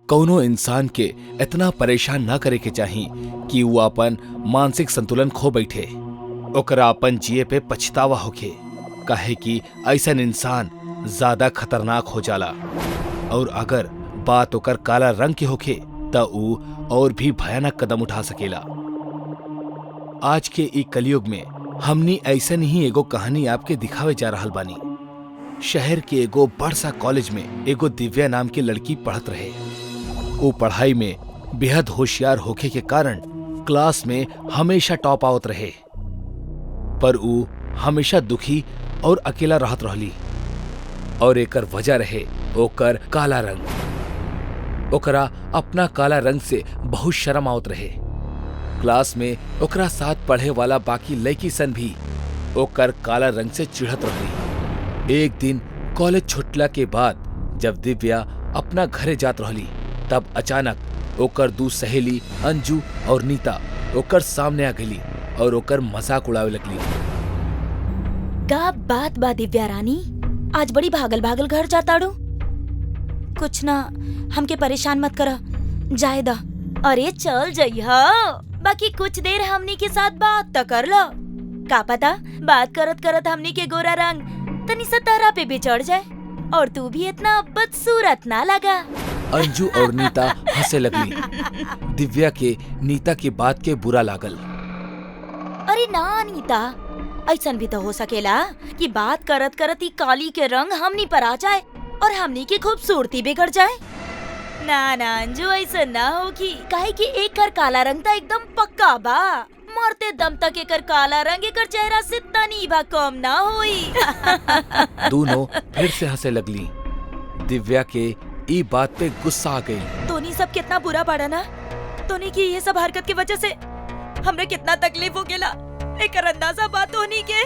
कौनो इंसान के इतना परेशान ना करे के चाही कि वो अपन मानसिक संतुलन खो बैठे, ओकरा अपन जिए पे पछतावा होके, काहे कि ऐसन इंसान ज्यादा खतरनाक हो जाला। और अगर बात ओकर काला रंग के होके त ऊ और भी भयानक कदम उठा सकेला। आज के ई कलयुग में हमनी ऐसन ही एगो कहानी आपके दिखावे जा रहल बानी। शहर के एगो बड़ सा कॉलेज में एगो दिव्या नाम की लड़की पढ़त रहे। वो पढ़ाई में बेहद होशियार होखे के कारण क्लास में हमेशा टॉप आवत रहे, पर वो हमेशा दुखी और अकेला रहत रहली। और एकर वजह रहे ओकर काला रंग। ओकरा अपना काला रंग से बहुत शर्म आवत रहे। क्लास में ओकरा साथ पढ़े वाला बाकी लड़की सन भी ओकर काला रंग से चिढ़त रहली। एक दिन कॉलेज छुटला के बाद जब दिव्या अपना घरे जात रहली, तब अचानक ओकर दू सहेली अंजू और नीता ओकर सामने आ गई और ओकर मजाक उड़ावे लगली। का बात बा दिव्या रानी, आज बड़ी भागल भागल घर जाताड़ू। कुछ ना, हमके परेशान मत करा, जाए दा। अरे चल जइहा, बाकी कुछ देर हमनी के साथ बात तो कर लो। का पता बात करत करत हमनी के गोरा रंग तनी सा तारा पे भी चढ़ जाए और तू भी इतना बदसूरत ना लगा। अंजू और नीता हंसे लगली। दिव्या के नीता की बात के बुरा लागल। अरे ना नीता, ऐसन भी तो हो सकेला कि बात करत करत ही काली के रंग हमनी पर आ जाए और हमनी की खूबसूरती बिगड़ जाए। ना ना अंजू, ऐसा ना होगी, काहे कि एकर काला रंग तो एकदम पक्का बा। मरते दम तक एकर काला रंग एकर चेहरा से तनी भा कम ना होई। दोनों फिर से हंसे लगली। दिव्या के ई बात पे गुस्सा आ गई। तोनी सब कितना बुरा पड़ा ना, तोनी की ये सब हरकत की वजह से हमरे कितना तकलीफ हो गेला, एकर अंदाजा बात होनी के।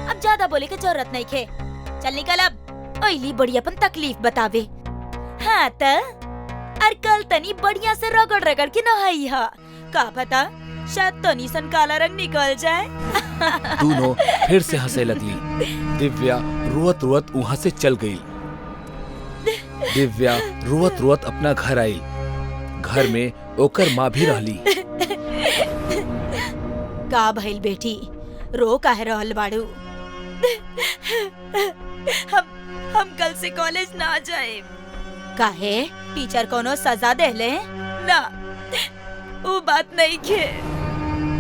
अब ज्यादा बोले के जरूरत नहीं खे, चल निकल अब। ओइली बड़ी अपन तकलीफ बतावे। हाँ त और कल तनी बढ़िया से रगड़ रगड़ के नहाई हा, का पता शायद तनी सन काला रंग निकल जाए। दोनों फिर से हंसे लगली। दिव्या रोवत रोवत वहाँ से चल गई। दिव्या रोवत रोवत अपना घर आई। घर में ओकर माँ भी रहली। का भइल बेटी, रो काहे रहल बाड़ू? हम कल से कॉलेज ना जाए। काहे? टीचर कोनो सजा देले? ना, वो बात नहीं खे।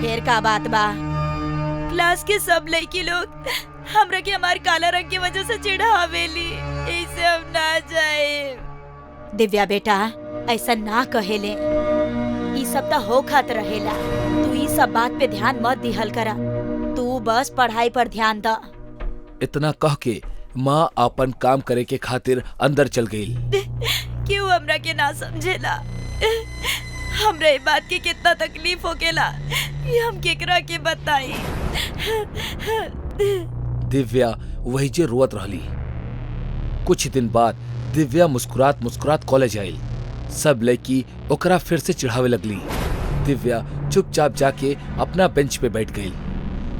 फिर का बात बा? क्लास के सब लड़की लोग हमरा के हमार काला रंग की वजह से चिढ़ावेली, ऐसे हम ना जाए। दिव्या बेटा, ऐसा ना कहेले, ई सब तो होखत रहेला। तू ई सब बात पे ध्यान मत दिहल करा, तू बस पढ़ाई पर ध्यान दा। इतना कह के माँ अपन काम करे के खातिर अंदर चल गई। क्यों हमरा के ना समझेला? हमरा ये बात की कितना तकलीफ होकेला, ये हम केकरा के बताई। दिव्या वही जे रोवत रहली। कुछ दिन बाद दिव्या मुस्कुरात मुस्कुरात कॉलेज आई। सब लड़की ओकरा फिर से चिढ़ावे लगली। दिव्या चुपचाप जाके अपना बेंच पे बैठ गई।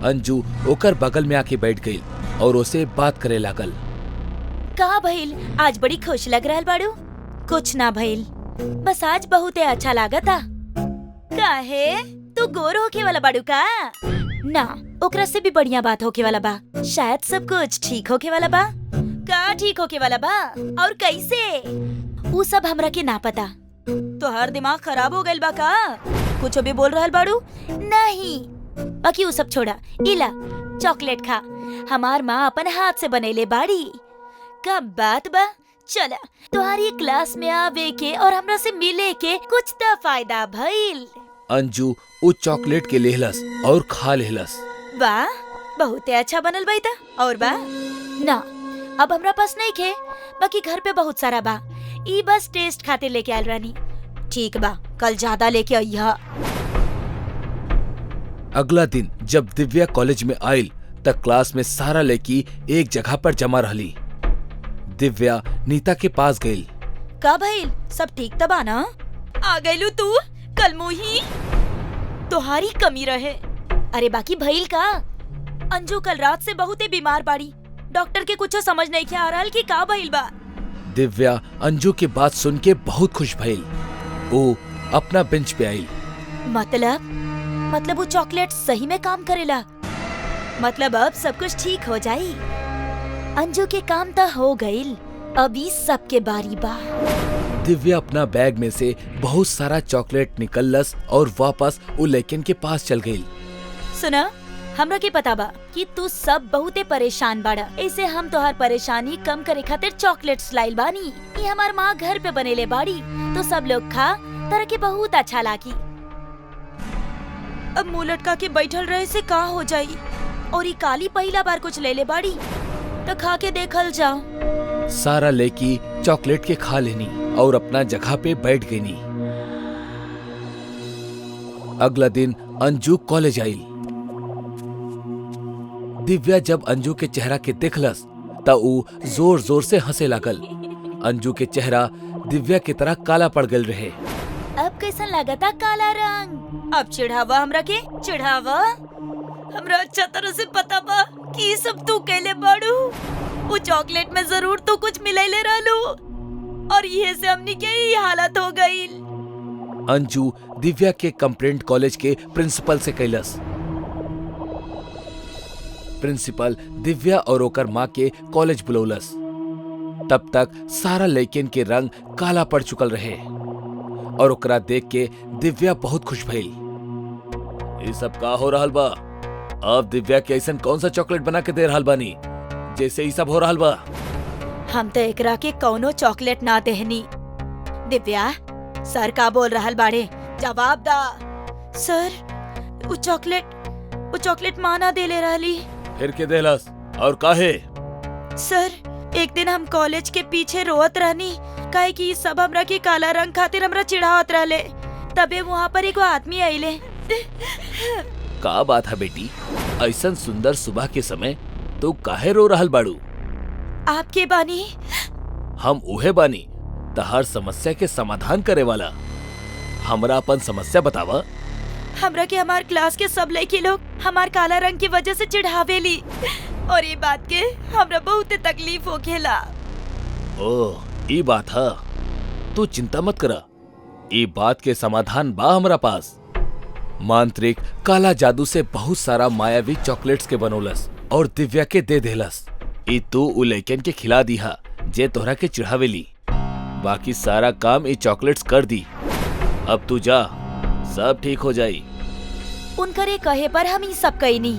अंजू ओकर बगल में आके बैठ गई और उसे बात करे लागल। का भइल, आज बड़ी खुश लग रहल बाड़ू? कुछ ना भइल, बस आज बहुत अच्छा लागता। काहे? तू गोर होके वाला बाड़ू का? ना, ओकरा से भी बढ़िया बात होके वाला बा। शायद सब कुछ ठीक होके वाला बा। का ठीक होके वाला बा और कैसे? वो सब हमरा के ना पता। तो हर दिमाग खराब हो गइल बा का? कुछ भी बोल रहल बाड़ू? नहीं, बाकी वो सब छोड़ा। इला चॉकलेट खा, हमार माँ अपन हाथ से बनेले बाड़ी। का बात बा? चला, तुम्हारी क्लास में आवे के और हमरा से मिले के कुछ तो फायदा भइल। अंजू उस चॉकलेट के लेहलस और खा लेहलस। वाह, बहुत अच्छा बनल बा। और बा? ना, अब हमरा पास नहीं खे, बाकी घर पे बहुत सारा बा। ई बस टेस्ट खातिर लेके आयल रानी। ठीक बा, कल ज्यादा लेके आइहा। अगला दिन जब दिव्या कॉलेज में आयल तब क्लास में सारा लड़की एक जगह पर जमा रहली। दिव्या नीता के पास गई। का भइल, सब ठीक त बा ना? आ गइलू तू? कल मुही तोहारी कमी रहे। अरे बाकी भइल का? अंजू कल रात से बहुत ही बीमार बाड़ी। डॉक्टर के कुछ समझ नहीं आ रहा कि का भइल बा। दिव्या अंजू की बात सुन के बहुत खुश भइल। वो अपना बेंच पे आई। मतलब वो चॉकलेट सही में काम करेला। मतलब अब सब कुछ ठीक हो जाई। अंजू के काम तो हो गईल, अभी सबके बारी बा। दिव्या अपना बैग में से बहुत सारा चॉकलेट निकलस और वापस वो लेकिन के पास चल गई। सुना, हमरा के पता बा कि तू सब बहुते परेशान बाड़ा, ऐसे हम तोहार परेशानी कम करे खातिर चॉकलेट्स लाइल बानी। ये हमार माँ घर पे बनेले बाड़ी, तो सब लोग खा, तरह के बहुत अच्छा लागी। अब मुंह लटका के बैठल रहे से का हो जाई। और ये काली पहला बार कुछ ले ले बाड़ी, तो खा के देखल जाओ। सारा लेकी चॉकलेट के खा लेनी और अपना जगह पे बैठ गई। अगला दिन अंजू कॉलेज आई। दिव्या जब अंजू के चेहरा के देखलस त ऊ जोर जोर से हंसे लागल। अंजू के चेहरा दिव्या की तरह काला पड़ गल रहे। अब कैसा लगता काला रंग? अब चिढ़ावा हमरा के, चिढ़ावा। हमरा अच्छा तरह से पता बा कि ये सब तू कैले बाड़ू। वो चॉकलेट में जरूर तू कुछ मिलाइले रहलू और ये से हमनी के ही हालत हो गई। अंजू दिव्या के कंप्लेंट कॉलेज के प्रिंसिपल से कैलस। प्रिंसिपल दिव्या और ओकर माँ के कॉलेज बुलौलस। तब तक सारा लड़कियन के रंग काला पड़ चुकल रहे और ओकरा देख के दिव्या बहुत खुश भइल। ये सब का हो रहल बा? अब दिव्या के ऐसन कौन सा चॉकलेट बना के दे रहल बानी जैसे ये सब हो रहल बा? हम तो एकरा के कौनो चॉकलेट ना देहनी। दिव्या, सर का बोल रहल बाड़े, जवाब दा। सर, वो चॉकलेट माँ ना देले रहली। फिर के देलस और काहे? सर, एक दिन हम कॉलेज के पीछे रोवत रहनी, काहे कि सब हमरा के काला रंग खातिर हमरा चिढ़ावत रहले। तबे वहाँ पर एगो आदमी आइले। का बात है बेटी, ऐसन सुंदर सुबह के समय तू काहे रो रहल बाड़ू? आपके बानी? हम उहे बानी, तहार समस्या के समाधान करे वाला। हमरा अपन समस्या बतावा। हमरा के हमार क्लास के सब लड़के लोग हमार काला रंग की वजह से चिढ़ावेली और ये बात के हमरा बहुत तकलीफ होखेला। ओह, ये बात है। तू चिंता मत करा, ये बात के समाधान बा हमरा पास। मांत्रिक काला जादू से बहुत सारा मायावी चॉकलेट्स के बनोलस और दिव्या के दे देलस। ई तू उ लइकन के खिला दीहा जे तोहरा के चिढ़ावेली। बाकी सारा काम ये चॉकलेट्स कर दी। अब तू जा, सब ठीक हो जाई। उनकरे कहे पर हम ये सब कईनी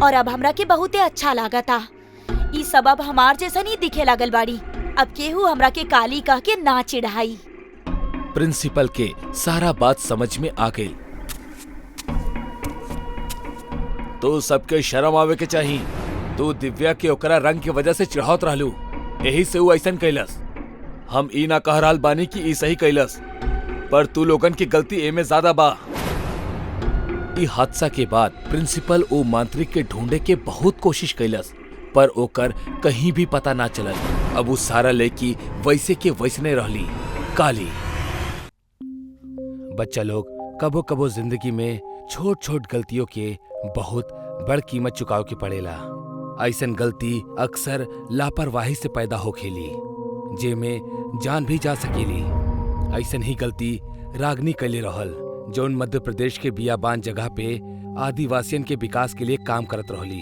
और अब हमरा के बहुते अच्छा लागता। ई सब अब हमार जैसा नहीं दिखे लागल बाड़ी। अब केहू हमरा के काली कह के ना चिढ़ाई। प्रिंसिपल के सारा बात समझ में आ गई। तो सबके शर्म आवे के चाहिए। तू दिव्या के ओकरा रंग की वजह से चिढ़ावत रहलू, यही से वो ऐसन कैलस। हम ई ना कह रहल बानी कि ई सही कैलस, पर तू लोगन की गलती एमे ज्यादा बा। ई हादसा के बाद प्रिंसिपल ओ मांत्रिक के ढूंढे के बहुत कोशिश कैलस, पर ओकर कहीं भी पता ना चलल। अब वो सारा लड़की वैसे के वैसने रहली, काली। बच्चा लोग, कबो कबो जिंदगी में छोट छोट गलतियों के बहुत बड़ कीमत चुकाव के पड़ेला। ऐसन गलती अक्सर लापरवाही से पैदा होखेली, जेमे जान भी जा सकेली। ऐसन ही गलती रागनी कैले रहल, जौन मध्य प्रदेश के बियाबान जगह पे आदिवासियन के विकास के लिए काम करत रहली।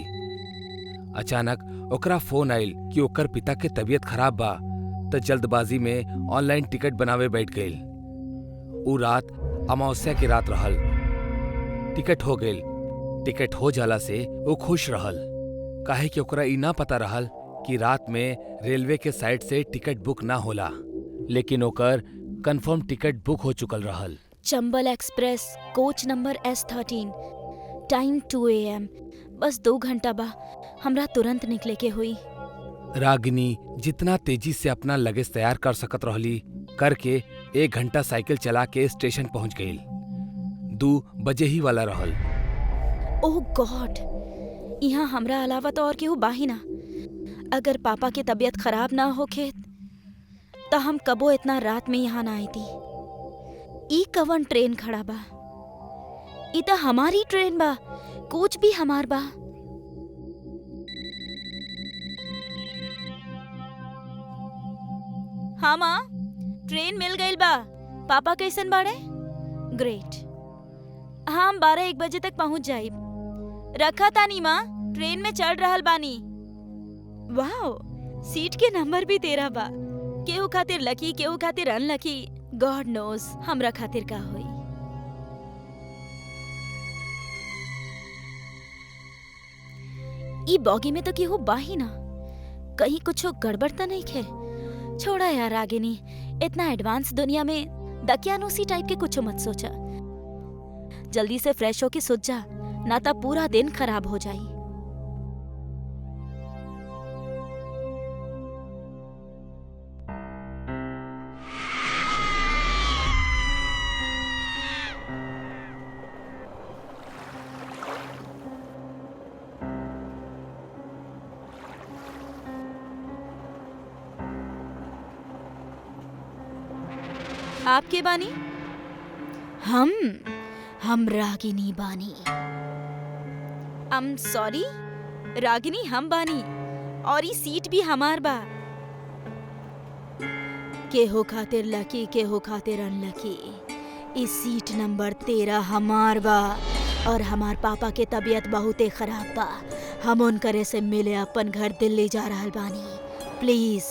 अचानक ओकरा फोन आइल कि ओकर पिता के तबीयत खराब बा, त जल्दबाजी में ऑनलाइन टिकट बनावे बैठ गइल। उ रात अमावस्या की रात रहल। टिकट हो गइल। टिकट हो जाला से वो खुश रहल, काहे कि ओकरा ई ना पता रहल कि रात में रेलवे के साइट से टिकट बुक ना होला, लेकिन ओकर कंफर्म टिकट बुक हो चुकल रहल। Chambal express, Cooch number S13, time 2 AM। बस 2 घंटा बा, हमरा तुरंत निकले के हुई। रागिनी जितना तेजी से अपना लगेज तैयार कर सकत रहली, करके 1 घंटा साइकिल चला के स्टेशन पहुंच गई। 2 बजे ही वाला रहल। ओह गॉड, यहाँ हमरा अलावा तो और केहू बाही ना। अगर पापा के तबीयत खराब ना होखे तो हम कबो इतना रात में यहाँ ना आई थी। ई कवन ट्रेन खड़ा बा? ई तो हमारी ट्रेन बा, कोच भी हमार बा। हाँ माँ, ट्रेन मिल गई बा। पापा कैसन बाड़े? ग्रेट। हाँ, हम 12-1 बजे तक पहुँच जाइब। रखा तानी माँ, ट्रेन में चढ़ रहल बानी। वाओ, सीट के नंबर भी 13 बा। केहू खातिर लकी, केहू खातिर अनलकी। गॉड नोज हमरा खातिर का होई। ई बॉगी में तो केहू बाही ना, कहीं कुछ गड़बड़ तो नहीं खे। छोड़ा यार रागिनी, इतना एडवांस दुनिया में दकियानूसी टाइप के कुछ मत सोचा। जल्दी से फ्रेश होके सो जा, ना तो पूरा दिन खराब हो जाई। आपके बानी? हम रागिनी बानी। सॉरी, रागिनी हम बानी, और ई सीट भी हमार बा। केहू खातिर लकी, केहू खातिर अनलकी। ई सीट नंबर 13 हमार बा, और हमार पापा के तबीयत बहुते खराब बा। हम उनकरे से मिले अपन घर दिल्ली जा रहल बानी। प्लीज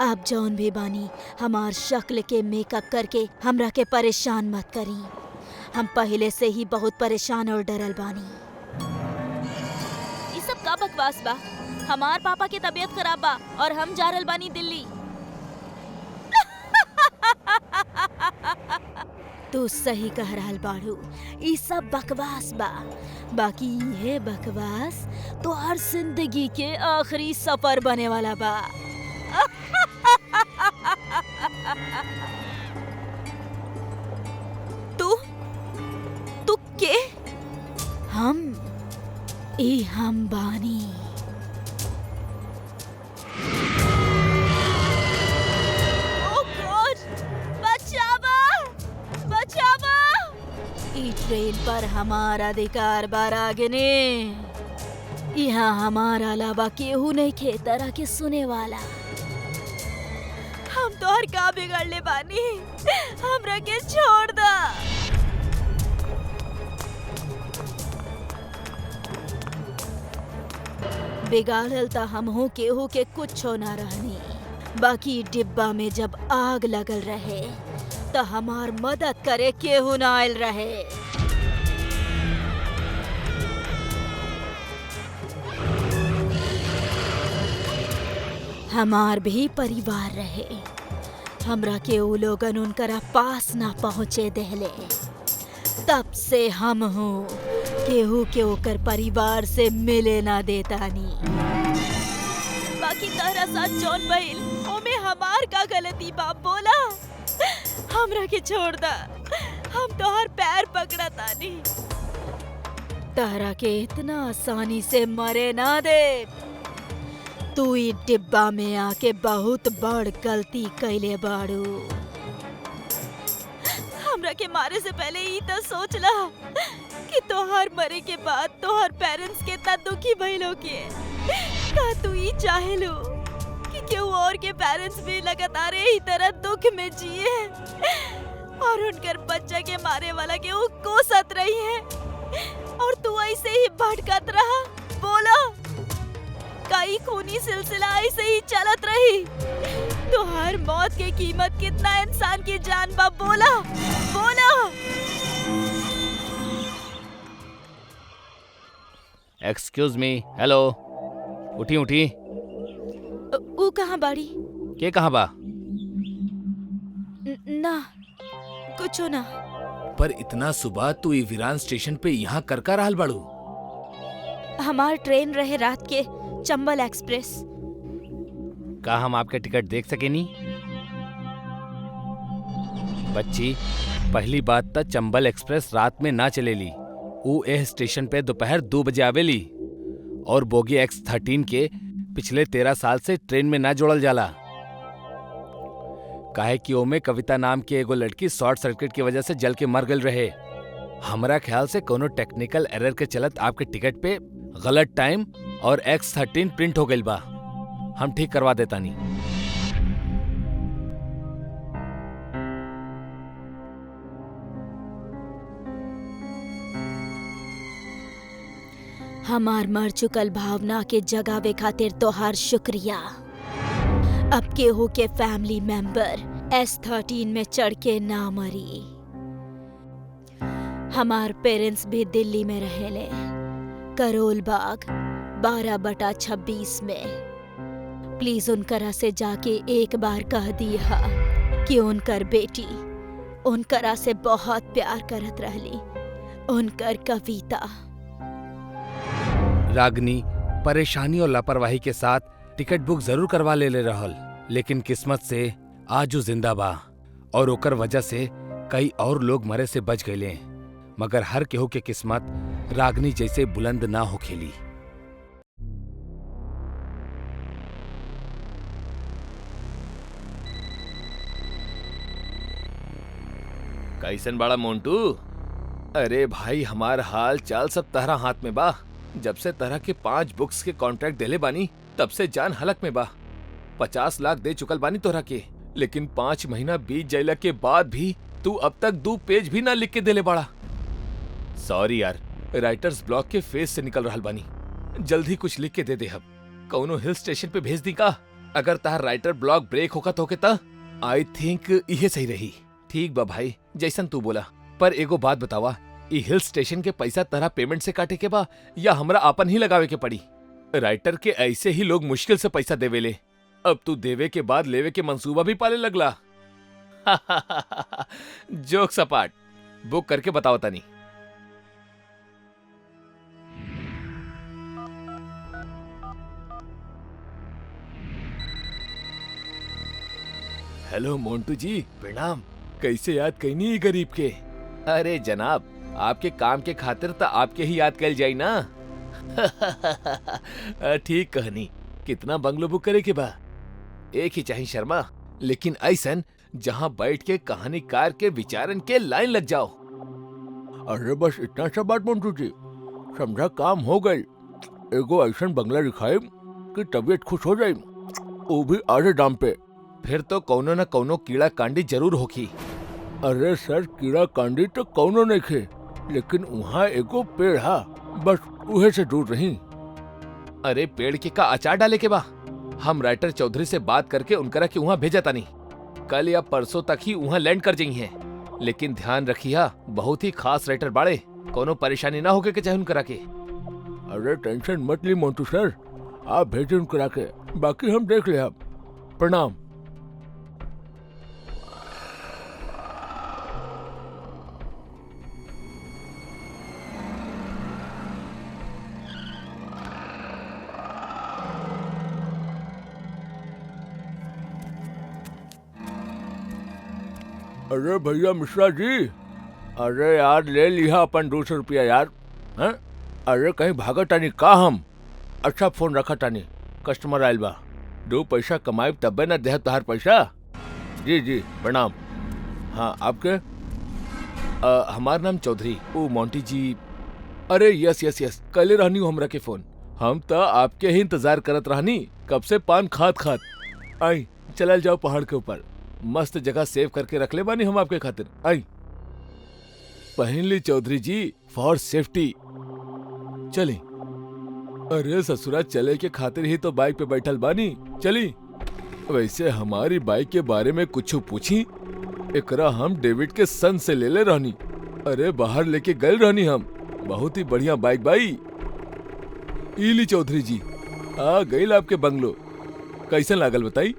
आप जौन भी बानी, हमार शक्ल के मेकअप करके हमरा के परेशान मत करी। हम पहले से ही बहुत परेशान और डरल बानी। ये सब का बकवास बा? हमार पापा के तबीयत खराब बा और हम जा रहल बानी दिल्ली। तू सही कह रहल बाड़ू, ये सब बकवास बा। बाकी ये बकवास तो हर जिंदगी के आखिरी सफर बने वाला बा। तू के? हम बानी। ओ गॉड, बचावा, बचावा। ई ट्रेन पर हमारा अधिकार बा रागिनी। यहाँ हमारा अलावा केहू नहीं खे तरह के सुने वाला। हम तोहर का बिगड़ले बानी, हमरा के छोड़ दा। बिगाड़ल त हमहू केहू के कुछो ना रहनी। बाकी डिब्बा में जब आग लगल रहे त हमार मदद करे केहू ना आयल रहे। हमार भी परिवार रहे, हमरा के उ लोगन उनकरा पास ना पहुँचे देहले। तब से हम हूँ केहू के ओकर परिवार से मिले ना देतानी। बाकी तहरा साथ जौन भइल ओमे हमार का गलती बा? बोला, हमरा के छोड़ दा। हम तोहर पैर पकड़तानी। तहरा के इतना आसानी से मरे ना दे। तू ई डिब्बा में आके बहुत बड़ गलती कैले बाड़ू। हमरा के मारे से पहले ई तो सोच ला कि तोहर मरे के बाद तोहर पेरेंट्स कितना दुखी भइलो के। का तू ई चाहेलो कि केहू और के पेरेंट्स भी लगातार यही तरह दुख में जिए और उनकर बच्चा के मारे वाला के वो कोसत रही है, और तू ऐसे ही भटकत रहा? बोला, कई खूनी सिलसिला ऐसे ही चलत रही? तो हर मौत की कीमत कितना इंसान की जान बा? बोला, बोला। एक्सक्यूज मी, हेलो, उठी उठी। ऊ कहाँ बाड़ी? के कहाँ बा? ना कुछो ना। पर इतना सुबह तू ई वीरान स्टेशन पे यहाँ कर रहल बाड़ू? हमार ट्रेन रहे रात के, चंबल एक्सप्रेस। का हम आपके टिकट देख सकेनी? बच्ची, पहली बात त चंबल एक्सप्रेस रात में ना चलेली। ऊ एह स्टेशन पे दोपहर 2 बजे आवेली, और बोगी X13 के पिछले 13 साल से ट्रेन में ना जोड़ल जाला। काहे कि ओमे कविता नाम की एगो लड़की शॉर्ट सर्किट की वजह से जल के मर गल रहे। हमरा ख्याल से कोनो टेक्निकल एरर के चलत आपके टिकट पे गलत टाइम और X13 प्रिंट हो गइल बा। हम ठीक करवा देतानी। हमार मर चुकल भावना के जगावे खातिर तोहार शुक्रिया। अब केहू के फैमिली मेंबर S13 में चढ़ के ना मरी। हमार पेरेंट्स भी दिल्ली में रहेले, करोल बाग 12/26 में। प्लीज उनकरा से जाके एक बार कह दिया कि उनकर बेटी उनकरा से बहुत प्यार करत रहली। उनकर कविता। रागनी परेशानी और लापरवाही के साथ टिकट बुक जरूर करवा ले रहल, लेकिन किस्मत से आज वो जिंदा बा और ओकर वजह से कई और लोग मरे से बच गए। मगर हर केहू के किस्मत रागनी जैसे बुलंद ना हो खेली। कैसन बड़ा मोंटू? अरे भाई, हमार हाल चाल सब तहरा हाथ में बा। जब से तरह के 5 बुक्स के कॉन्ट्रैक्ट देले बानी तब से जान हलक में बा। 50 लाख दे चुकल बानी तोरा के, लेकिन 5 महीना बीत जाइला के बाद भी तू अब तक 2 पेज भी ना लिख के देले बाड़ा। सॉरी यार, राइटर्स ब्लॉक के फेस से निकल रहल बानी। जल्दी कुछ लिख के दे दे। अब कौनो हिल स्टेशन पे भेज दी का? अगर तार राइटर ब्लॉक ब्रेक होगा तो ता आई थिंक इहे सही रही। ठीक बा भाई, जैसन तू बोला। पर एगो बात बतावा, ई हिल स्टेशन के पैसा तरह पेमेंट से काटे के बा या हमरा आपन ही लगावे के पड़ी? राइटर के ऐसे ही लोग मुश्किल से पैसा देवेले। अब तू देवे के बाद लेवे के मंसूबा भी पाले लगला। जोक सपाट। बुक करके बताओ तनी। हेलो मोंटू जी, प्रणाम। कैसे याद कैनी गरीब के? अरे जनाब, आपके काम के खातिर तो आपके ही याद कैल जाई ना। ठीक कहनी। कितना बंगलो बुक करे के बा? एक ही चाहिए शर्मा, लेकिन ऐसन जहाँ बैठ के कहानीकार के विचारन के लाइन लग जाओ। अरे बस इतना सा बात मोंटू जी, समझा काम हो गई। एगो ऐसन बंगला दिखाए कि तबीयत खुश हो जाए, वो भी आधे दाम पे। फिर तो कौनो न कौनो कीड़ा कांडी जरूर होगी। अरे सर, कीड़ा कांडी तो कौनो नहीं खे, लेकिन वहाँ एगो पेड़ हा, बस उहे से दूर रही। अरे पेड़ के का अचार डाले के बा? हम राइटर चौधरी से बात करके उनकरा के वहाँ भेजा तानी। कल या परसों तक ही वहाँ लैंड कर जाई हैं। लेकिन ध्यान रखिया, बहुत ही खास राइटर बाड़े, कोनो परेशानी ना होके के चाहे उनकरा के। अरे टेंशन मत ली मोंटू सर, आप भेजे उनकरा के, बाकी हम देख ले। आप प्रणाम। अरे भैया मिश्रा जी, अरे यार ले लिया अपन 200 रुपया यार। हैं? अरे कहीं भागा टानी का हम? अच्छा फोन रखा टानी, कस्टमर आयल बा। 2 पैसा कमाए तबे ना देह तोहार पैसा। जी जी प्रणाम। हाँ आपके? हमार नाम चौधरी। ओ मोंटी जी। अरे यस यस यस, कल रहनी हमरा के फोन। हम तो आपके ही इंतजार करत रहनी, कब से पान खात खात। आई चलल जाओ पहाड़ के ऊपर, मस्त जगह सेव करके रख ले बानी हम आपके खातिर। आई पहन ली चौधरी जी, फॉर सेफ्टी। चली। अरे ससुरा, चले के खातिर ही तो बाइक पे बैठल बानी, चली। वैसे हमारी बाइक के बारे में कुछ पूछी? एकरा हम डेविड के सन से ले ले रहनी। अरे बाहर लेके गए रहनी हम, बहुत ही बढ़िया बाइक बाई। इली चौधरी जी, आ गई आपके बंगलो। कैसन लागल बताई?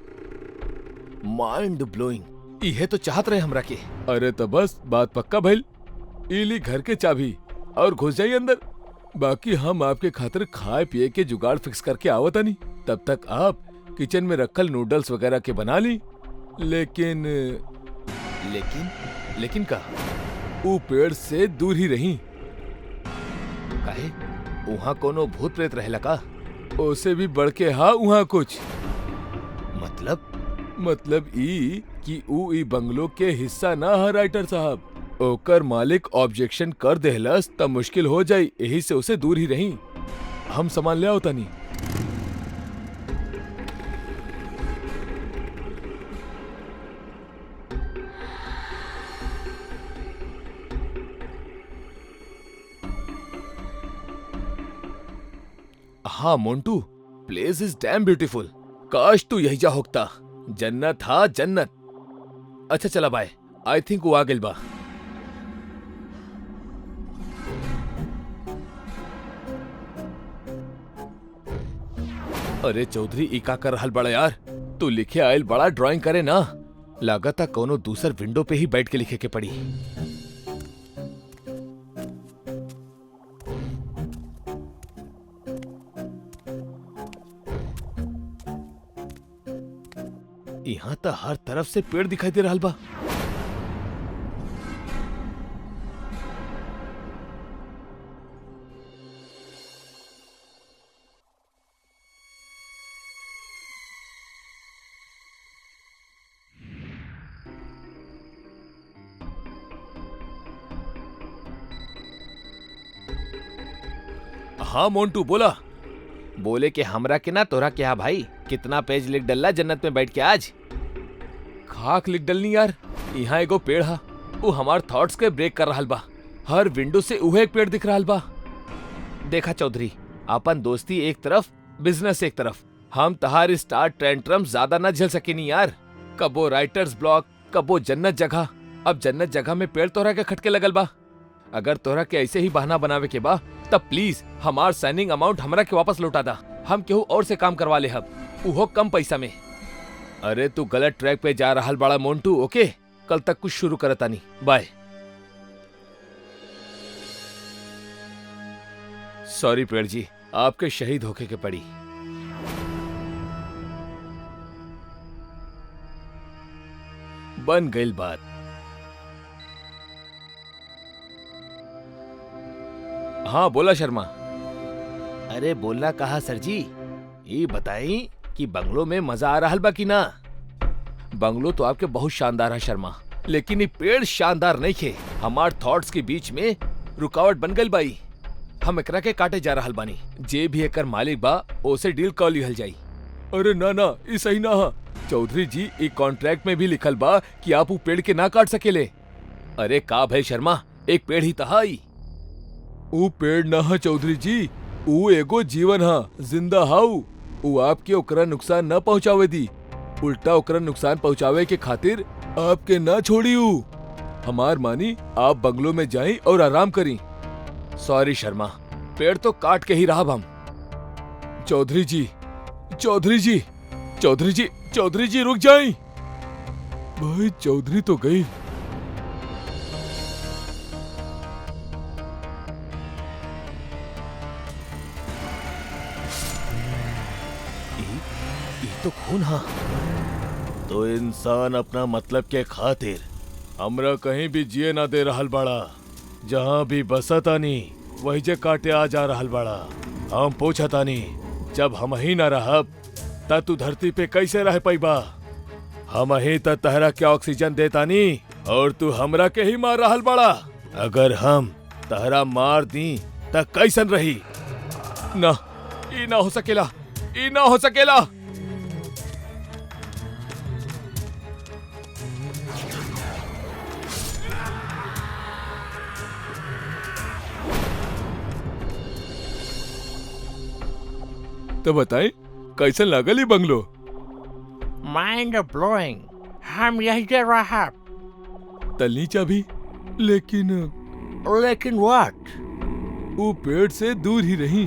Mind blowing. इहे तो चाहत रहे हमरा के। अरे तो बस बात पक्का भइल। इली घर के चाबी और घुस जाइए अंदर। बाकी हम आपके खातिर खाए पिए के जुगाड़ फिक्स करके आवतानी। तब तक आप किचन में रखल नूडल्स वगैरह के बना ली। लेकिन लेकिन का? वो पेड़ से दूर ही रही। काहे? वहाँ कोनो भूत प्रेत रहेला का? ओसे भी बढ़ के हा वहाँ कुछ। मतलब ई कि ऊ ई बंगलो के हिस्सा ना है राइटर साहब। ओकर मालिक ऑब्जेक्शन कर देहलस तब मुश्किल हो जाई, यही से उसे दूर ही रही। हम सामान ले आओ तनी। हाँ Montu, place is damn beautiful. काश तू यही जा होता। जन्नत हा जन्नत। अच्छा चला बाय, आई थिंक वो आ गेल बा। अरे चौधरी, ई का कर रहल बड़ा यार? तू लिखे आयल बड़ा ड्राइंग करे ना। लागता कोनो दूसर विंडो पे ही बैठ के लिखे के पड़ी। यहाँ तो हर तरफ से पेड़ दिखाई दे रहल बा। हाँ मोन्टू बोला। बोले कि हमरा के ना तोरा क्या भाई, कितना पेज लिख डल्ला जन्नत में बैठ के आज। खाक लिख डलनी यार। यहाँ एगो पेड़ हा, वो हमार थॉट्स के ब्रेक कर रहल बा। हर विंडो से उहे एक पेड़ दिख रहल बा। देखा चौधरी, अपन दोस्ती एक तरफ, बिजनेस एक तरफ। हम तहार स्टार टेंट्रम ज्यादा न झेल सकेनी यार। कबो राइटर्स ब्लॉक, कबो जन्नत जगह। अब जन्नत जगह में पेड़ तोरा के खटके लगल बा। अगर तोरा के ऐसे ही बहाना बनावे के बा तब प्लीज हमार साइनिंग अमाउंट हमरा के वापस लौटा दा। हम केहू और से काम करवा ले हब, उहो कम पैसा में। अरे तू गलत ट्रैक पे जा रहल बड़ा मोन्टू। ओके, कल तक कुछ शुरू करता नहीं। बाय। सॉरी पेड़ जी, आपके शहीद होके के पड़ी। बन गई बात। हाँ बोला शर्मा। अरे बोलना कहा सर जी, ये बताई कि बंगलो में मजा आ रहा बा कि ना? बंगलो तो आपके बहुत शानदार है शर्मा, लेकिन ये पेड़ शानदार नहीं खे। हमार थॉट्स के बीच में रुकावट बन गई बाई। हम एकरा के काटे जा रहल बानी। जे भी एकर मालिक बा ओसे डील कर लिहल जाई। अरे ना ना, ये सही ना है चौधरी जी। एक कॉन्ट्रैक्ट में भी लिखल बा कि आप वो पेड़ के ना काट सकेले। अरे का भाई शर्मा, एक पेड़ ही तहाई। ऊ पेड़ ना हा चौधरी जी, ऊ एगो जीवन हा, जिंदा हाउ। ऊ आपके ओकरा नुकसान न पहुंचावे दी, उल्टा ओकरा नुकसान पहुंचावे के खातिर आपके ना छोड़ी। ऊ हमार मानी, आप बंगलो में जाई और आराम करी। सॉरी शर्मा, पेड़ तो काट के ही रहा हम। चौधरी जी, चौधरी जी, चौधरी जी, चौधरी जी रुक जाई। भाई चौधरी तो गई। तो खून हा। तो इंसान अपना मतलब के खातिर हमरा कहीं भी जिए ना दे रहल बड़ा। जहाँ भी बसतानी वही जे काटे आ जा रहल बड़ा। हम पूछतानी, जब हम ही ना रहब त तू धरती पे कैसे रह पाइबा? हम ही त तहरा के ऑक्सीजन देतानी और तू हमरा के ही मार रहल बड़ा। अगर हम तहरा मार दी त कैसन रही? ना, ई ना हो सकेला, ई ना हो सकेला। तो बताएं कैसे लागल ही बंगलो? Mind blowing. हम यही दे रहा। तलनी चाबी, लेकिन व्हाट? वो पेड़ से दूर ही रही।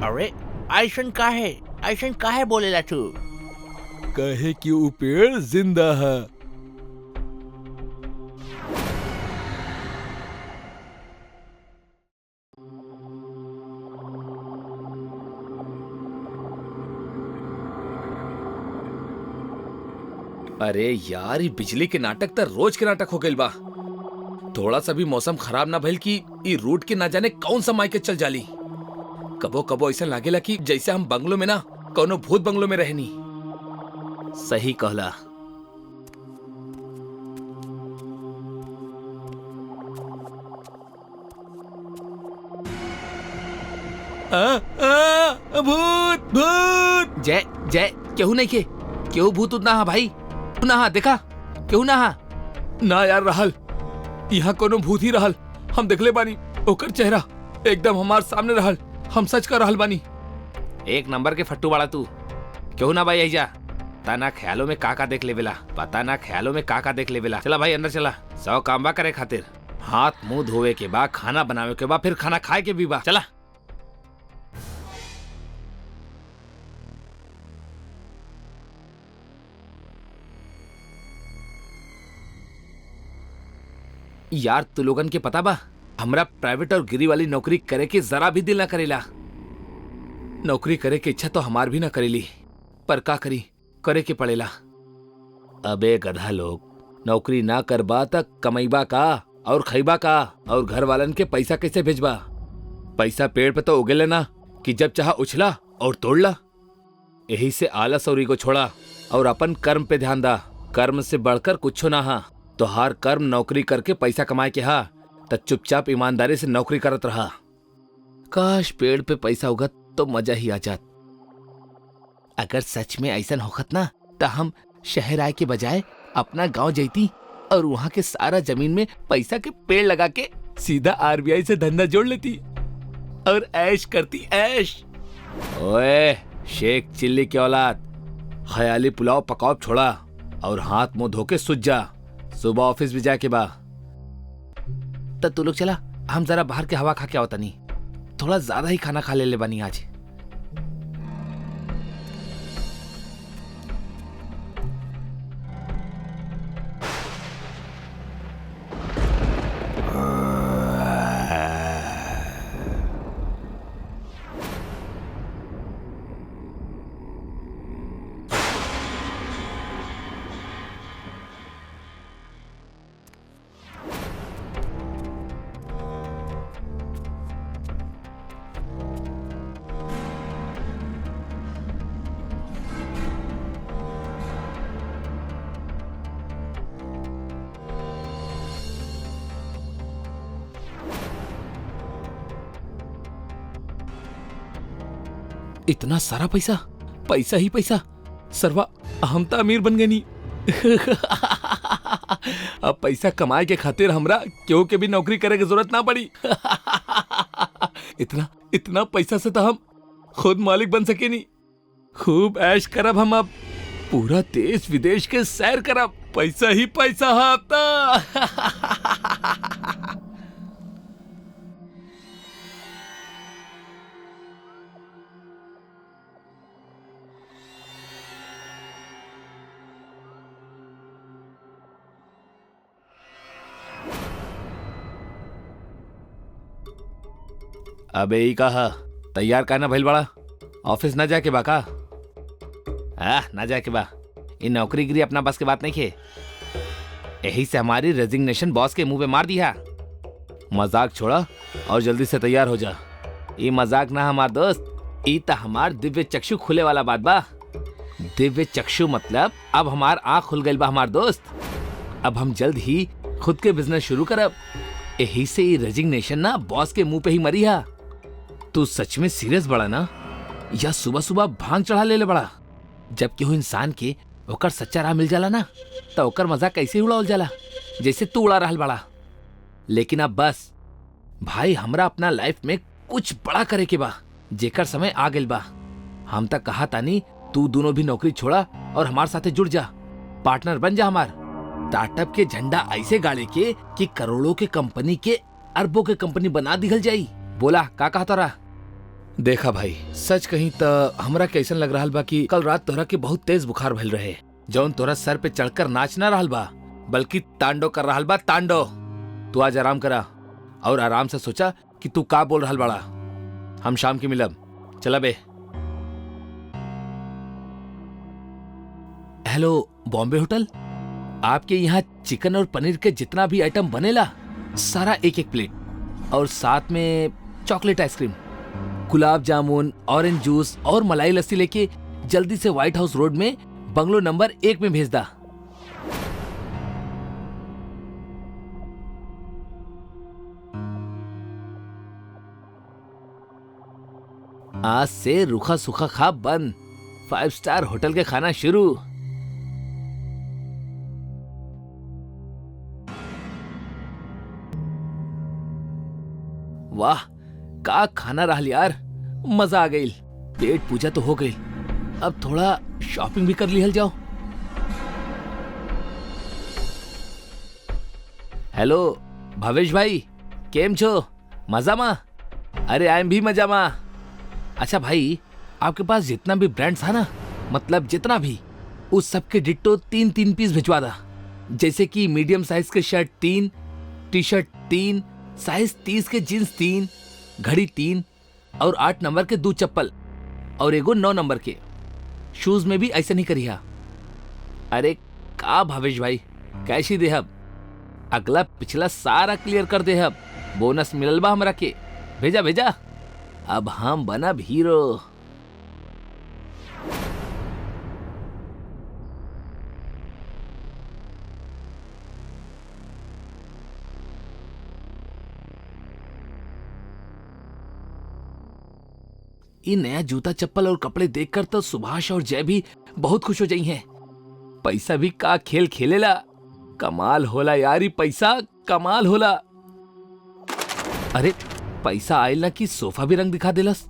अरे ऐसन काहे बोलेला तू? कहे कि वो पेड़ जिंदा है। अरे यार, ये बिजली के नाटक तो रोज के नाटक हो गइल बा। थोड़ा सा भी मौसम खराब ना भइल कि ये रूट के ना जाने कौन सा मायके चल जाली। कबो कबो ऐसा लागेला कि जैसे हम बंगलो में ना कोनो भूत बंगलो में रहनी। सही कहला। भूत भूत। जय जय, केहू नहीं के, केहू भूत उतना हा भाई। ना हा, देखा केहू ना हा। ना यार रहल, यहाँ कोनो भूत ही रहल। हम देखले बानी, ओकर चेहरा एकदम हमार सामने रहल। हम सच कर रहल बानी। एक नंबर के फट्टू बाड़ा तू। क्यों ना भाई जा, पता ना ख्यालों में काका देख लेवेला, पता ना ख्यालों में काका देख लेवेला। चला भाई अंदर चला, 100 काम बा करे खातिर। हाथ मुंह धोवे के बाद, खाना बनावे के बाद, फिर खाना खाए के भी बा। चला। यार तू लोगन के पता बा, हमरा प्राइवेट और गिरी वाली नौकरी करे के जरा भी दिल ना करेला। नौकरी करे के इच्छा तो हमार भी ना करेली, पर का करी, करे के पड़ेला। अबे गधा लोग, नौकरी ना करबा तक कमैबा का और खैबा का, और घर वालन के पैसा कैसे भेजबा? पैसा पेड़ पे तो उगेले ना कि जब चाह उछला और तोड़ला। यही से आलस और ईगो छोड़ा और अपन कर्म पे ध्यान दा। कर्म से बढ़कर कुछ ना हा। तो हर कर्म नौकरी करके पैसा कमाए के हा, त चुपचाप ईमानदारी से नौकरी करत रहा। काश पेड़ पे पैसा उगत तो मजा ही आ जात। अगर सच में ऐसा होखत ना, तो हम शहर आए के बजाय अपना गांव जैती और वहां के सारा जमीन में पैसा के पेड़ लगा के सीधा आरबीआई से धंधा जोड़ लेती और ऐश करती ऐश। ओए शेख चिल्ली की औलाद, ख्याली पुलाव पकाओ छोड़ा और हाथ मुंह धो के सुझ जा। सुबह ऑफिस भी जाके बा। तब तू लोग चला, हम जरा बाहर के हवा खा के आवता नहीं। थोड़ा ज्यादा ही खाना खा ले बनी आज। इतना सारा पैसा, पैसा ही पैसा। सरवा हम तो अमीर बन गए नहीं। अब पैसा कमाए के खातिर हमरा क्यों के भी नौकरी करे की जरूरत ना पड़ी। इतना इतना पैसा से तो हम खुद मालिक बन सके नहीं। खूब ऐश करब हम, अब पूरा देश विदेश के सैर करब। पैसा ही पैसा आता। अबे ही कहा तैयार का ना भइल बड़ा, ऑफिस ना जाके बा का? ना जाके बा, इन नौकरी गिरी अपना बस के बात नहीं खे। यही से हमारी रेजिग्नेशन बॉस के मुंह पे मार दिया। मजाक छोड़ा और जल्दी से तैयार हो जा। ये मजाक ना हमार दोस्त, ई ता हमार दिव्य चक्षु खुले वाला बात बा। दिव्य चक्षु मतलब अब हमार आँख खुल गई बा हमार दोस्त। अब हम जल्द ही खुद के बिजनेस शुरू करब। यही से ये रेजिग्नेशन ना बॉस के मुंह पे ही मरी हा। तू सच में सीरियस बड़ा ना, या सुबह सुबह भांग चढ़ा ले बड़ा? जब केहू इंसान के ओकर सच्चा राह मिल जाला ना, तो ओकर मजाक कैसे उड़ावल जाला जैसे तू उड़ा रहल बड़ा। लेकिन अब बस भाई, हमरा अपना लाइफ में कुछ बड़ा करे के बा, जेकर समय आ गेल बा। हम तक कहा तानी तू दोनों भी नौकरी छोड़ा और हमारे साथे जुड़ जा, पार्टनर बन जा हमार। स्टार्टअप के झंडा ऐसे गाड़े के कि करोड़ों के कंपनी के अरबों के कंपनी बना दिखल जाई। बोला का कहा तोरा? देखा भाई, सच कहीं तो हमरा कैसन लग रहा बा कि कल रात तोरा के बहुत तेज बुखार भइल रहे, जौन तोरा सर पे चढ़कर नाच ना रहल बा, बल्कि तांडो कर रहल बा, तांडो। तू आज आराम करा और आराम से सोचा कि तू का बोल रहल बड़ा। हम शाम की मिलब, चला बे। हेलो बॉम्बे होटल, आपके यहाँ चिकन और पनीर के जितना भी आइटम बनेला सारा एक एक प्लेट, और साथ में chocolate ice cream, gulab jamun, orange juice और मलाई लस्सी लेके जल्दी से व्हाइट हाउस रोड में बंगलो नंबर 1 में भेज दा। आज से रूखा सूखा खा बंद, 5 स्टार होटल के खाना शुरू। वाह का खाना रहल यार, मजा आ गई। पेट पूजा तो हो गई, अब थोड़ा शॉपिंग भी कर लिहल जाओ। हेलो भावेश भाई, केम छो? मजा मा? अरे आई एम भी मजा मा। अच्छा भाई, आपके पास जितना भी ब्रांड्स है ना, मतलब जितना भी, उस सब के डिट्टो 3-3 पीस भिजवा दा। जैसे कि मीडियम साइज के शर्ट 3, टी शर्ट 3, साइज 30 के जींस 3, घड़ी 3 और 8 नंबर के 2 चप्पल और एगो 9 नंबर के शूज में भी ऐसा नहीं करिया। अरे का भावेश भाई, कैशी देहब? अगला पिछला सारा क्लियर कर देहब, बोनस मिलल बा हमरा के। भेजा भेजा, अब हम बनब हीरो। ये नया जूता चप्पल और कपड़े देखकर तो सुभाष और जय भी बहुत खुश हो जाई हैं। पैसा भी का खेल खेलेला, कमाल होला यार, ये पैसा कमाल होला। अरे पैसा आयल ना कि सोफा भी रंग दिखा देलस।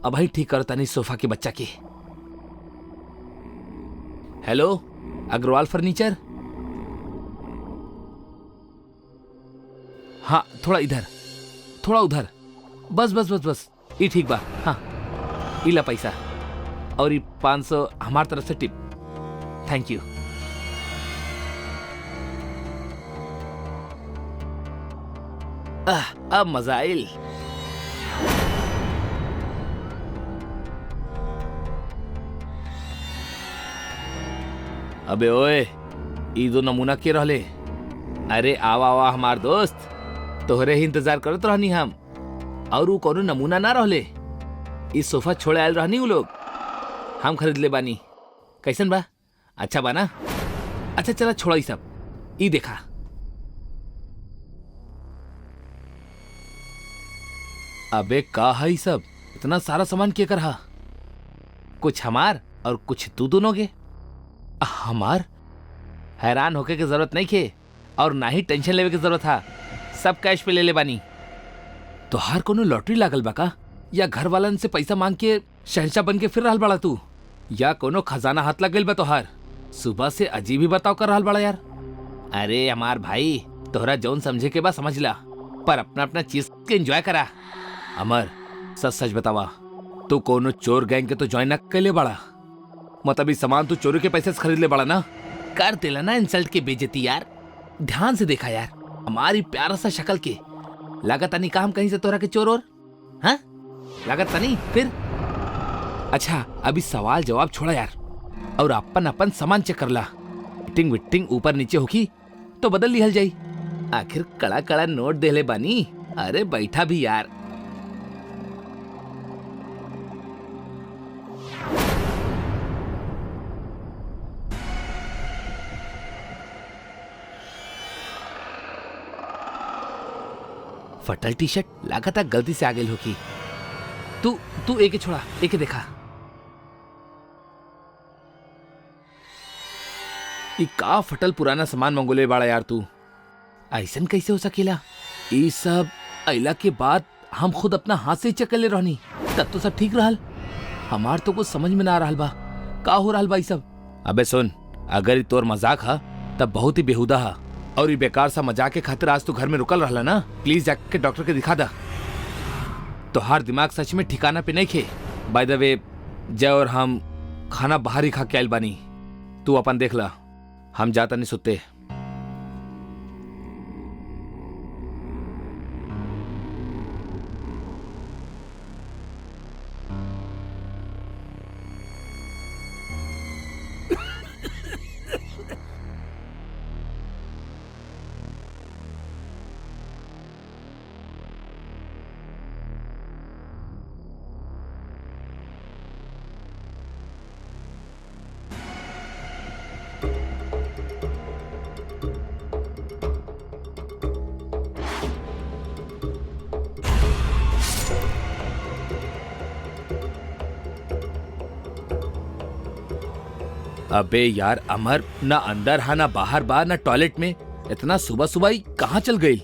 अब भाई ठीक करता नहीं सोफा के बच्चा के। Hello Agarwal furniture? हाँ थोड़ा इधर, थोड़ा उधर, बस बस बस बस, ये ठीक बा। हाँ इला पैसा और ये 500 हमार तरफ से टिप। Thank you. अब मजा आयल। अबे ओए, ई दो नमूना के रहले? अरे आवा आवा हमार दोस्त, तोहरे ही इंतजार करत रहनी हम। और वो कोनो नमूना ना रहले, इस सोफा छोड़े आयल रहनी वो लोग, हम खरीद ले बानी। कैसन बा? अच्छा बा ना? अच्छा चला छोड़ा ई सब, ई देखा। अबे का है सब? इतना सारा सामान के करहा? कुछ हमार और कुछ तू दोनों के। हमार? हैरान होके की जरूरत नहीं खे और ना ही टेंशन लेवे की जरूरत था, सब कैश पे ले ले बानी। तोहार कोनो लॉटरी लागल बा का, या घर वालन से पैसा मांग के शहंशाह बन के फिर रहल बड़ा तू, या कोनो खजाना हाथ लग गइल बा तोहार? सुबह से अजीब ही बर्ताव कर रहल बड़ा यार। अरे हमार भाई, तोहरा जौन समझे के बा समझ ला, पर अपना अपना चीज के एंजॉय करा। अमर सच सच बतावा, तू कोनो चोर गैंग के तो ज्वाइन न कैले बड़ा? मतलब इस सामान तू चोरी के पैसे से खरीद ले बड़ा ना? कर देला ना इंसल्ट के बेइज्जती यार। ध्यान से देखा यार, हमारी प्यारा सा शक्ल के लागत नहीं काम कहीं से तोरा के चोर और? हाँ लागत नहीं फिर? अच्छा अभी सवाल जवाब छोड़ा यार, और अपन अपन सामान चेक कर ला। फिटिंग विटिंग ऊपर नीचे होगी तो बदल लिहल जाई। आखिर कड़ा कड़ा नोट देले बानी। अरे बैठा भी यार। फटल टी शर्ट लगातार गलती से आ गई होगी। तू तू एक छोड़ा, एक देखा। ये का फटल पुराना सामान मंगोले बाड़ा यार तू, ऐसन कैसे हो सकेला? ये सब अइला के बाद हम खुद अपना हाथ से चेक कर ले रहनी, तब तो सब ठीक रहल। हमार तो कुछ समझ में ना आ रहल बा, का हो रहल बा ये सब? अबे सुन, अगर ये तोर मजाक हा तब बहुत ही बेहुदा हा, और ये बेकार सा मजाक के खातिर आज तू घर में रुकल रहला ना। प्लीज जाके डॉक्टर के दिखा दा। तोहार दिमाग सच में ठिकाना पे नहीं खे। बाय द वे, जय और हम खाना बाहर ही खा के आइल बानी, तू अपन देख ला, हम जाता नहीं सुते। अबे यार अमर, ना अंदर हा ना बाहर बा ना टॉयलेट में, इतना सुबह सुबह ही कहाँ चल गई?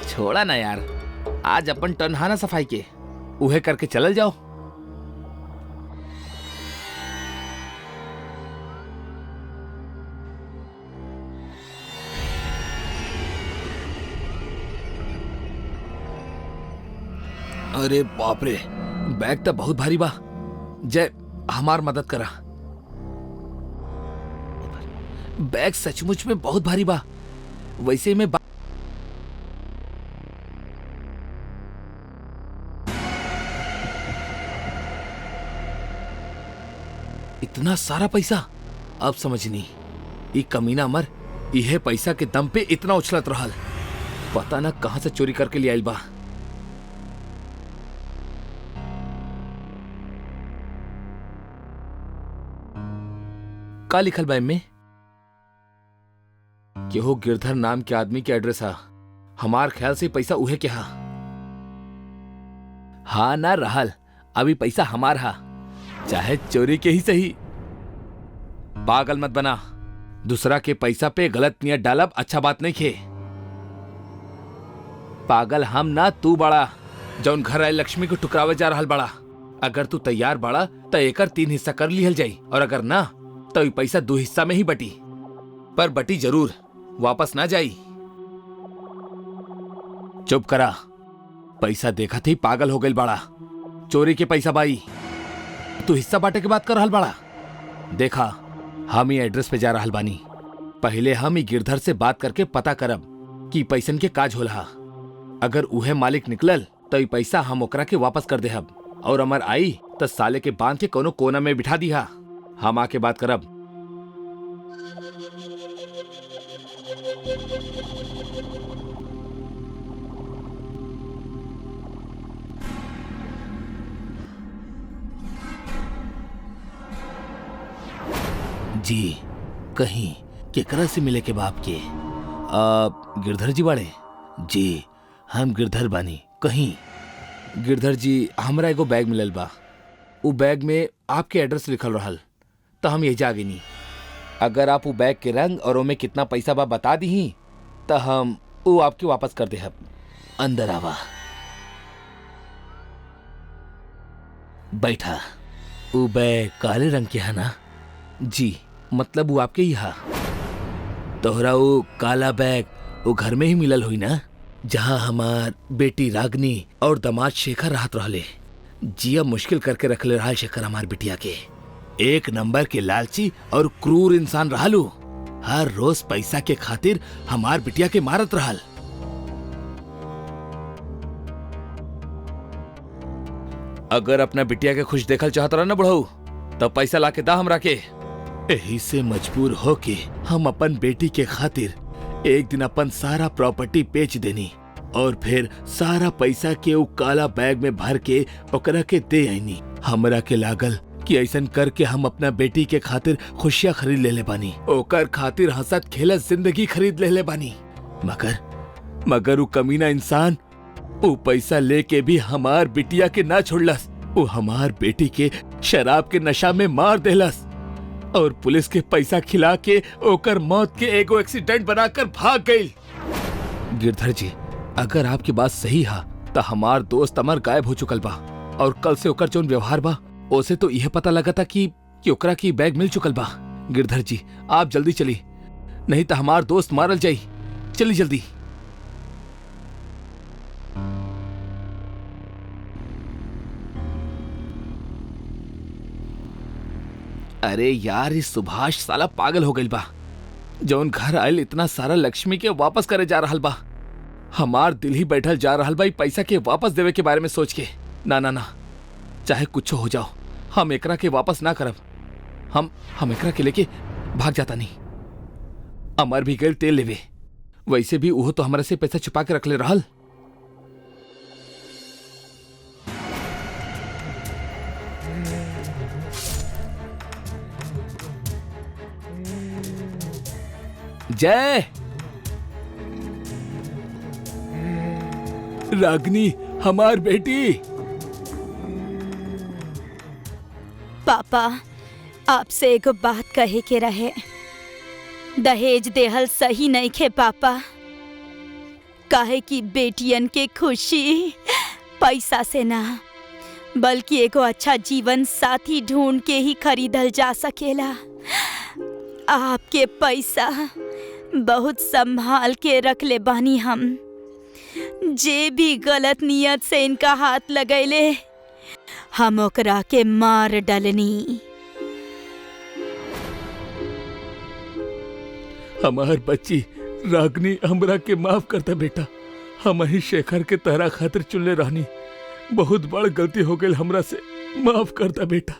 छोड़ा ना यार, आज अपन टर्न हा ना सफाई के, उहे करके चलल जाओ। अरे बाप रे, बैग तो बहुत भारी बा। जय, हमार मदद करा। बैग सचमुच में बहुत भारी बा। वैसे में इतना सारा पैसा, अब समझनी ई कमीना मर इहे पैसा के दम पे इतना उछलत रहल। पता ना कहां से चोरी करके ले आइल बा। का लिखल बा में? केहो गिरधर नाम के आदमी के एड्रेस हा। हमार ख्याल से पैसा उहे के हा। हाँ ना रहल, अभी पैसा हमार हा, चाहे चोरी के ही सही। पागल मत बना। दूसरा के पैसा पे गलत नियत डालब अच्छा बात नहीं खे। पागल हम ना तू बड़ा, जौन घर आए लक्ष्मी को टुकरावे जा रहल बड़ा। अगर तू तैयार बड़ा तो एकर 3 हिस्सा कर लिहल जाई, और अगर ना तो ई पैसा 2 हिस्सा में ही बटी। पर बटी जरूर, वापस ना जाई। चुप करा। पैसा देखा थी पागल हो गई बड़ा। चोरी के पैसा बाई, तू हिस्सा बांटे के बात कर रहल बड़ा। देखा, हम ही एड्रेस पे जा रहल बानी। पहले हम ही गिरधर से बात करके पता करब कि पैसन के काज होला। अगर उहे मालिक निकलल तो ई पैसा हम ओकरा के वापस कर देहब, और अमर आई तो साले के बांध के कोनो कोना में बिठा दिहा। हम आके बात करब। जी, कहीं केकरा से मिले के बाप के? गिरधर जी बाड़े? जी, हम गिरधर बानी। कहीं गिरधर जी, हमरा एगो बैग मिलल बा। उ बैग में आपके एड्रेस लिखल रहल, तो हम यही जागे नी। अगर आप उ बैग के रंग और ओमे कितना पैसा बा बता दी तो हम उ आपके वापस कर देहब। अंदर आवा, बैठा। उ बैग काले रंग के है ना? जी, मतलब वो आपके ही हा। तोहरा वो काला बैग वो घर में ही मिलल हुई ना, जहाँ हमार बेटी रागनी और दामाद शेखर रहत रहले। जिया मुश्किल करके रखले रहा शेखर हमार बिटिया के। एक नंबर के लालची और क्रूर इंसान रहलू। हर रोज पैसा के खातिर हमार बिटिया के मारत रहल। अगर अपना बिटिया के खुश देखल चाहत रहा ना बुढ़ऊ, तब पैसा लाके दा हमरा के। यही से मजबूर होके हम अपन बेटी के खातिर एक दिन अपन सारा प्रॉपर्टी बेच देनी, और फिर सारा पैसा के उ काला बैग में भर के ओकरा के दे आईनी। हमरा के लागल कि ऐसन करके हम अपना बेटी के खातिर खुशियां खरीद लेले बानी, ओकर खातिर हंसत खेलत जिंदगी खरीद लेले बानी। मगर उ कमीना इंसान उ पैसा लेके भी हमार बिटिया के ना छोड़लस। उ हमार बेटी के शराब के नशा में मार देलस, और पुलिस के पैसा खिला के ओकर मौत के एगो एक्सीडेंट बनाकर भाग गई। गिरधर जी, अगर आपकी बात सही है तो हमार दोस्त अमर गायब हो चुकल बा, और कल से ओकर जोन व्यवहार बा ओसे तो यह पता लगा था कि ओकरा की बैग मिल चुकल बा। गिरधर जी, आप जल्दी चली, नहीं तो हमार दोस्त मारल जाई। चली जल्दी। अरे यार, इस सुभाष साला पागल हो गई बा। जौन घर आयल इतना सारा लक्ष्मी के वापस करे जा रहल बा। हमार दिल ही बैठल जा रहल बा पैसा के वापस देवे के बारे में सोच के। ना ना ना, चाहे कुछ हो जाओ, हम एकरा के वापस ना करब। हम एकरा के लेके भाग जाता नहीं। अमर भी गए तेल लेवे, वैसे भी वो तो हमारे से पैसा छुपा के रख ले रहल। जय रागनी, हमार बेटी। पापा, आपसे एगो बात कहे के रहे। दहेज देहल सही नहीं खे पापा, काहे कि बेटियन के खुशी पैसा से ना बल्कि एगो अच्छा जीवन साथी ढूंढ के ही खरीदल जा सकेला। आपके पैसा बहुत संभाल के रख ले बानी हम। जे भी गलत नियत से इनका हाथ लगैले हम ओकरा के मार डलनी। हमार बच्ची रागनी हमरा के माफ करता बेटा। हम ही शेखर के तहरा खातिर चुनले रहनी। बहुत बड़ गलती हो गई हमरा से, माफ करता बेटा।